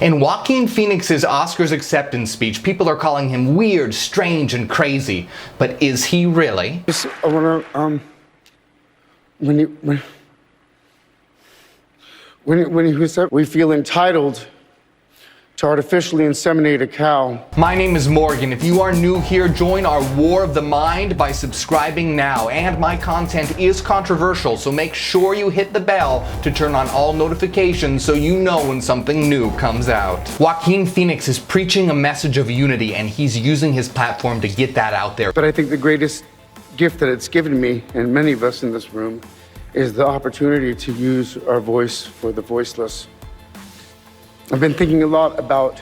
In Joaquin Phoenix's Oscars acceptance speech, people are calling him weird, strange, and crazy. But is he really? I want to, when he said we feel entitled to artificially inseminate a cow. My name is Morgue, and if you are new here, join our War of the Mind by subscribing now. And my content is controversial, so make sure you hit the bell to turn on all notifications so you know when something new comes out. Joaquin Phoenix is preaching a message of unity, and he's using his platform to get that out there. But I think the greatest gift that it's given me, and many of us in this room, is the opportunity to use our voice for the voiceless. I've been thinking a lot about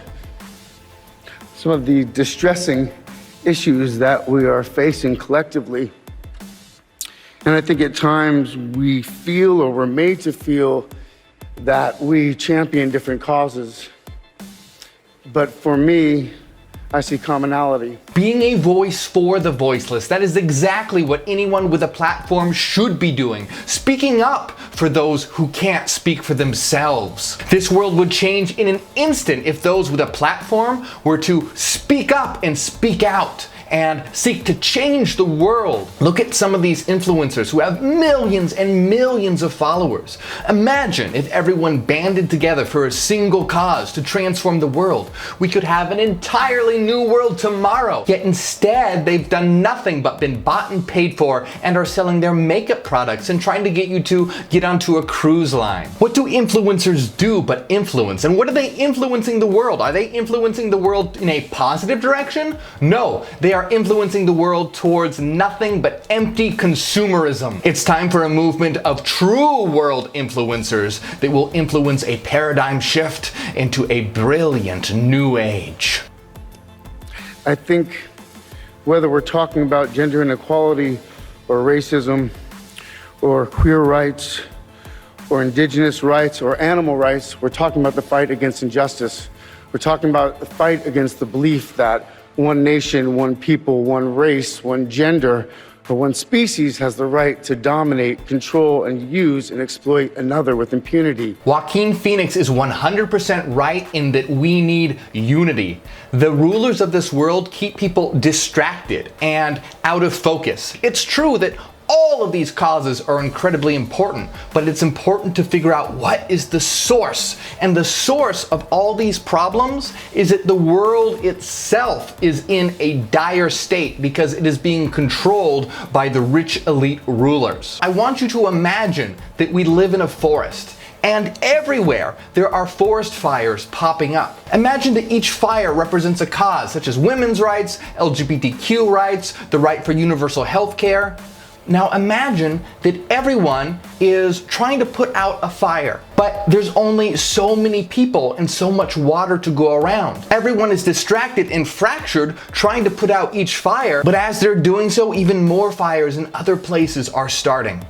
some of the distressing issues that we are facing collectively. And I think at times we feel, or we're made to feel, that we champion different causes. But for me, I see commonality. Being a voice for the voiceless, that is exactly what anyone with a platform should be doing. Speaking up for those who can't speak for themselves. This world would change in an instant if those with a platform were to speak up and speak out and seek to change the world. Look at some of these influencers who have millions and millions of followers. Imagine if everyone banded together for a single cause to transform the world. We could have an entirely new world tomorrow. Yet instead, they've done nothing but been bought and paid for and are selling their makeup products and trying to get you to get onto a cruise line. What do influencers do but influence? And what are they influencing the world? Are they influencing the world in a positive direction? No, they are influencing the world towards nothing but empty consumerism. It's time for a movement of true world influencers that will influence a paradigm shift into a brilliant new age. I think whether we're talking about gender inequality or racism or queer rights or indigenous rights or animal rights, we're talking about the fight against injustice. We're talking about the fight against the belief that one nation, one people, one race, one gender, or one species has the right to dominate, control, and use and exploit another with impunity. Joaquin Phoenix is 100% right in that we need unity. The rulers of this world keep people distracted and out of focus. It's true that all of these causes are incredibly important, but it's important to figure out what is the source. And the source of all these problems is that the world itself is in a dire state because it is being controlled by the rich elite rulers. I want you to imagine that we live in a forest. And everywhere there are forest fires popping up. Imagine that each fire represents a cause, such as women's rights, LGBTQ rights, the right for universal health care. Now imagine that everyone is trying to put out a fire, but there's only so many people and so much water to go around. Everyone is distracted and fractured trying to put out each fire, but as they're doing so, even more fires in other places are starting.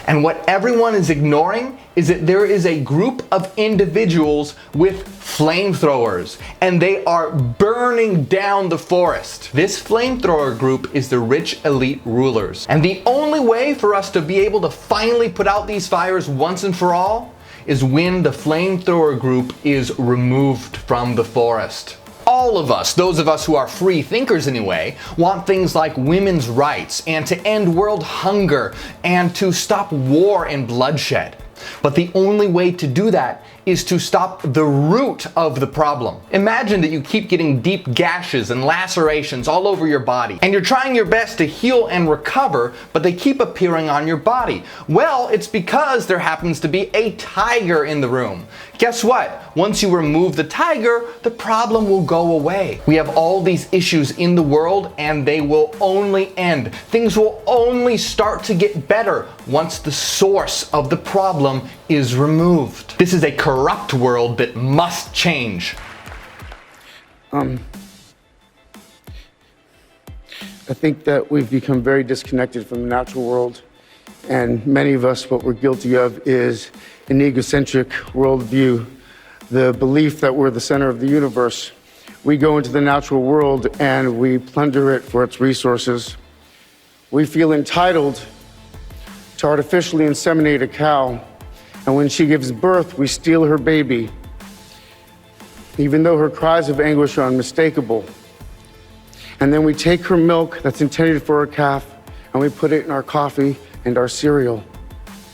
And what everyone is ignoring is that there is a group of individuals with flamethrowers, and they are burning down the forest. This flamethrower group is the rich elite rulers. And the only way for us to be able to finally put out these fires once and for all is when the flamethrower group is removed from the forest. All of us, those of us who are free thinkers anyway, want things like women's rights and to end world hunger and to stop war and bloodshed. But the only way to do that is to stop the root of the problem. Imagine that you keep getting deep gashes and lacerations all over your body, and you're trying your best to heal and recover, but they keep appearing on your body. Well, it's because there happens to be a tiger in the room. Guess what? Once you remove the tiger, the problem will go away. We have all these issues in the world, and they will only end. Things will only start to get better once the source of the problem is removed. This is a corrupt world that must change. I think that we've become very disconnected from the natural world, and many of us, what we're guilty of is an egocentric worldview, the belief that we're the center of the universe. We go into the natural world and we plunder it for its resources. We feel entitled to artificially inseminate a cow, and when she gives birth, we steal her baby. even though her cries of anguish are unmistakable. And then we take her milk that's intended for her calf and we put it in our coffee and our cereal.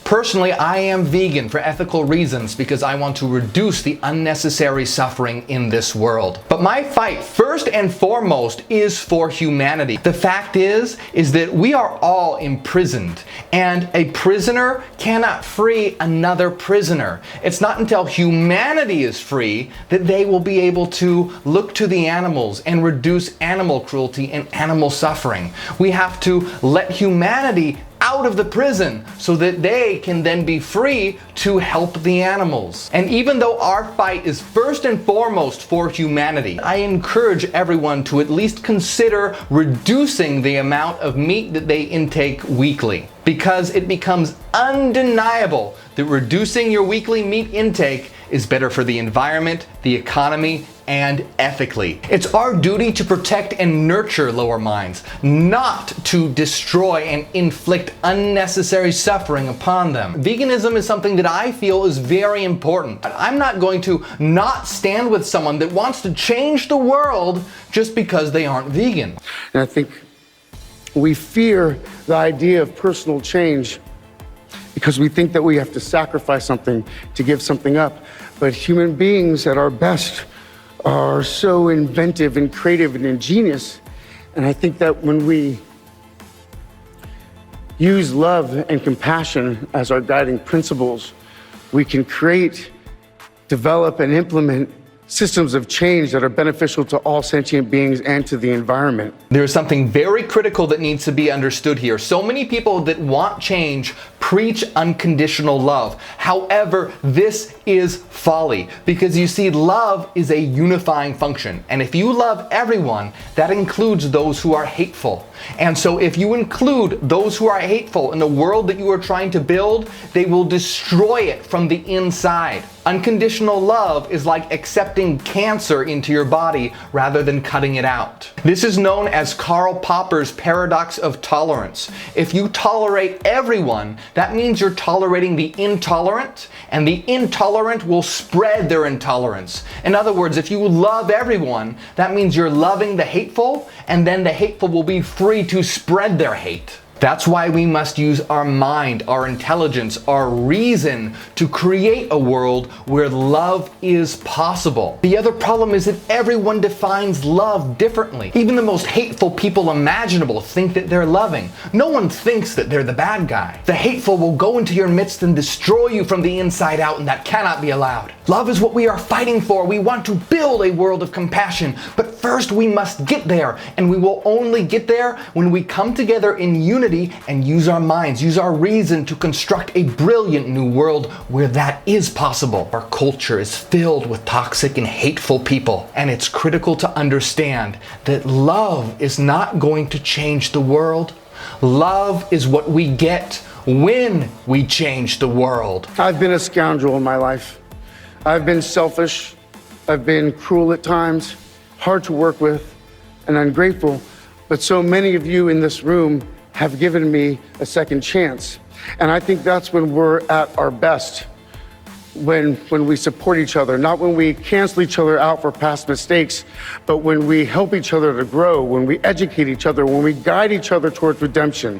Personally, I am vegan for ethical reasons because I want to reduce the unnecessary suffering in this world. But my fight, first and foremost, is for humanity. The fact is that we are all imprisoned, and a prisoner cannot free another prisoner. It's not until humanity is free that they will be able to look to the animals and reduce animal cruelty and animal suffering. We have to let humanity out of the prison so that they can then be free to help the animals. And even though our fight is first and foremost for humanity, I encourage everyone to at least consider reducing the amount of meat that they intake weekly, because it becomes undeniable that reducing your weekly meat intake is better for the environment, the economy, and ethically. It's our duty to protect and nurture lower minds, not to destroy and inflict unnecessary suffering upon them. Veganism is something that I feel is very important. I'm not going to not stand with someone that wants to change the world just because they aren't vegan. And I think we fear the idea of personal change because we think that we have to sacrifice something to give something up. But human beings at our best are so inventive and creative and ingenious. And I think that when we use love and compassion as our guiding principles, we can create, develop, and implement systems of change that are beneficial to all sentient beings and to the environment. There's something very critical that needs to be understood here. So many people that want change preach unconditional love. However, this is folly, because you see, love is a unifying function. And if you love everyone, that includes those who are hateful. And so if you include those who are hateful in the world that you are trying to build, they will destroy it from the inside. Unconditional love is like accepting cancer into your body rather than cutting it out. This is known as Karl Popper's paradox of tolerance. If you tolerate everyone, that means you're tolerating the intolerant, and the intolerant will spread their intolerance. In other words, if you love everyone, that means you're loving the hateful, and then the hateful will be free to spread their hate. That's why we must use our mind, our intelligence, our reason to create a world where love is possible. The other problem is that everyone defines love differently. Even the most hateful people imaginable think that they're loving. No one thinks that they're the bad guy. The hateful will go into your midst and destroy you from the inside out, and that cannot be allowed. Love is what we are fighting for. We want to build a world of compassion, but first we must get there, and we will only get there when we come together in unity and use our minds, use our reason to construct a brilliant new world where that is possible. Our culture is filled with toxic and hateful people, and it's critical to understand that love is not going to change the world. Love is what we get when we change the world. I've been a scoundrel in my life. I've been selfish. I've been cruel at times, hard to work with, and ungrateful. But so many of you in this room have given me a second chance. And I think that's when we're at our best, when we support each other, not when we cancel each other out for past mistakes, but when we help each other to grow, when we educate each other, when we guide each other towards redemption.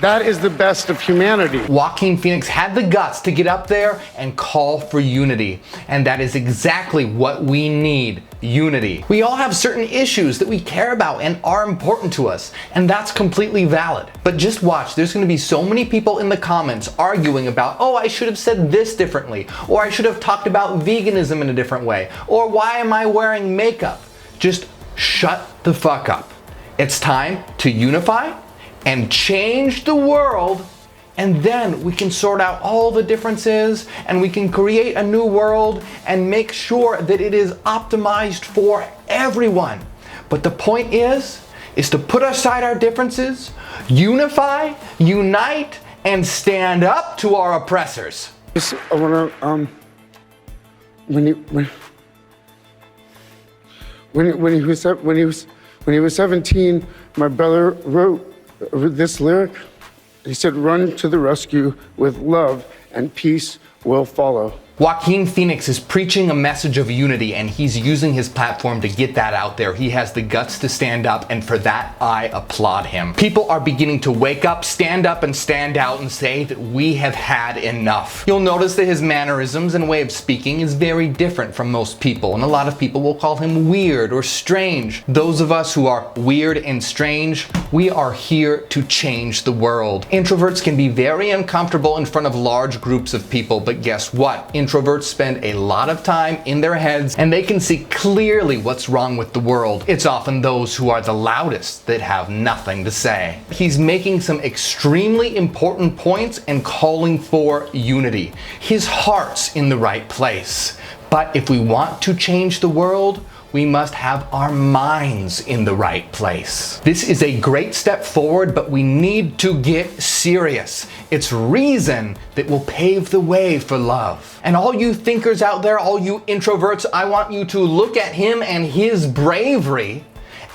That is the best of humanity. Joaquin Phoenix had the guts to get up there and call for unity. And that is exactly what we need, unity. We all have certain issues that we care about and are important to us, and that's completely valid. But just watch, there's gonna be so many people in the comments arguing about, oh, I should have said this differently, or I should have talked about veganism in a different way, or why am I wearing makeup? Just shut the fuck up. It's time to unify and change the world, and then we can sort out all the differences and we can create a new world and make sure that it is optimized for everyone. But the point is to put aside our differences, unify, unite, and stand up to our oppressors. I wanna, when he was 17, my brother wrote this lyric. He said, "Run to the rescue with love and peace will follow." Joaquin Phoenix is preaching a message of unity, and he's using his platform to get that out there. He has the guts to stand up, and for that, I applaud him. People are beginning to wake up, stand and stand out and say that we have had enough. You'll notice that his mannerisms and way of speaking is very different from most people, and a lot of people will call him weird or strange. Those of us who are weird and strange, we are here to change the world. Introverts can be very uncomfortable in front of large groups of people, but guess what? Introverts spend a lot of time in their heads, and they can see clearly what's wrong with the world. It's often those who are the loudest that have nothing to say. He's making some extremely important points and calling for unity. His heart's in the right place. But if we want to change the world, we must have our minds in the right place. This is a great step forward, but we need to get serious. It's reason that will pave the way for love. And all you thinkers out there, all you introverts, I want you to look at him and his bravery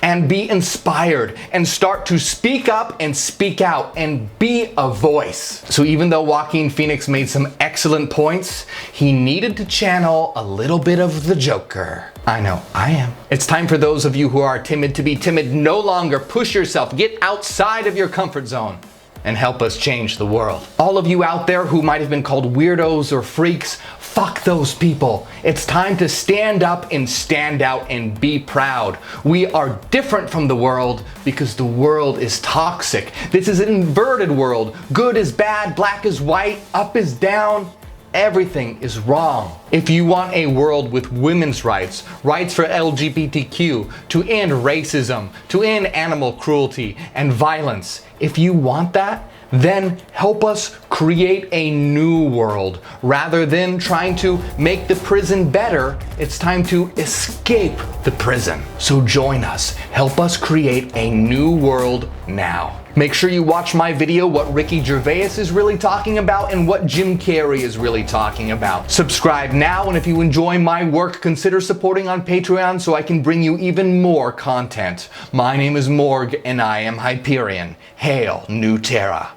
and be inspired and start to speak up and speak out and be a voice. So even though Joaquin Phoenix made some excellent points, he needed to channel a little bit of the Joker. I know, I am. It's time for those of you who are timid to be timid no longer. Push yourself, get outside of your comfort zone, and help us change the world. All of you out there who might have been called weirdos or freaks, fuck those people. It's time to stand up and stand out and be proud. We are different from the world because the world is toxic. This is an inverted world. Good is bad, black is white, up is down. Everything is wrong. If you want a world with women's rights, rights for LGBTQ, to end racism, to end animal cruelty and violence, if you want that, then help us create a new world. Rather than trying to make the prison better, it's time to escape the prison. So join us. Help us create a new world now. Make sure you watch my video, what Ricky Gervais is really talking about and what Jim Carrey is really talking about. Subscribe now, and if you enjoy my work, consider supporting on Patreon so I can bring you even more content. My name is Morgue, and I am Hyperion. Hail New Terra.